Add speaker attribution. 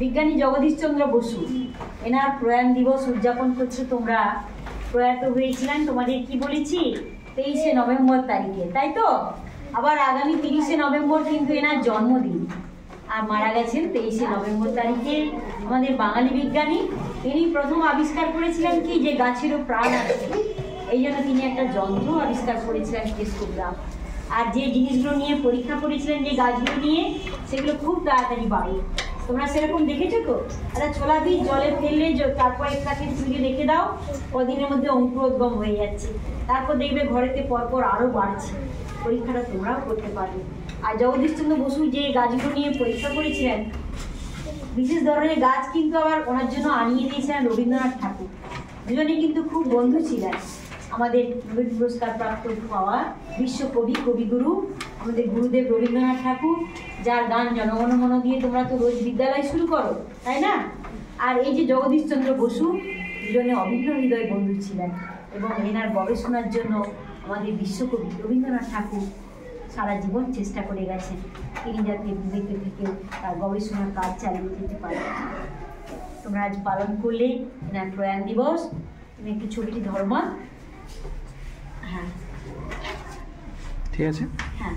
Speaker 1: বিজ্ঞানী জগদীশচন্দ্র বসু, এনার প্রয়াণ দিবস উদযাপন করছো তোমরা। প্রয়াত হয়েছিলেন তোমাদের কি বলেছি 23শে নভেম্বর তারিখে, তাই তো? আবার আগামী 30শে নভেম্বর কিন্তু এনার জন্মদিন, আর মারা গেছেন 23শে নভেম্বর তারিখে। আমাদের বাঙালি বিজ্ঞানী, তিনি প্রথম আবিষ্কার করেছিলেন কি যে গাছেরও প্রাণ আছে, এই জন্য তিনি একটা যন্ত্র আবিষ্কার করেছিলেন টেস্টোগ্রাফ। আর যে জিনিসগুলো নিয়ে পরীক্ষা করেছিলেন, যে গাছগুলো নিয়ে, সেগুলো খুব তাড়াতাড়ি বাড়ে। তোমরা সেরকম দেখেছো তো? একটা ছোলা বীজ জলে ফেললে তারপর একটাকে চুড়ে রেখে দাও, কদিনের মধ্যে অঙ্কুরোদ্গম হয়ে যাচ্ছে, তারপর দেখবে ঘরেতে পরপর আরও বাড়ছে। পরীক্ষাটা তোমরাও করতে পারবে। আর জগদীশচন্দ্র বসু যে গাছগুলো নিয়ে পরীক্ষা করেছিলেন, বিশেষ ধরনের গাছ কিন্তু আবার ওনার জন্য আনিয়ে দিয়েছিলেন রবীন্দ্রনাথ ঠাকুর। দুজনে কিন্তু খুব বন্ধু ছিলেন। আমাদের নোবেল পুরস্কার প্রাপ্ত পাওয়া বিশ্বকবি, কবিগুরু আমাদের গুরুদেব রবীন্দ্রনাথ ঠাকুর, যার গান জনগণ মন দিয়ে তোমরা তো রোজ বিদ্যালয় শুরু করো, তাই না? আর এই যে জগদীশচন্দ্র বসু, দুজনে অভিন্ন হৃদয় বন্ধু ছিলেন, এবং এনার গবেষণার জন্য আমাদের বিশ্বকবি রবীন্দ্রনাথ ঠাকুর সারা জীবন চেষ্টা করে গেছেন তিনি যাতে বিবেকে থেকে তার গবেষণার কাজ চালিয়ে যেতে পারে। তোমরা আজ পালন করলে এনার প্রয়াণ দিবস। তুমি একটু ছবিটি ধর্মা। হ্যাঁ,
Speaker 2: ঠিক আছে।
Speaker 1: হ্যাঁ।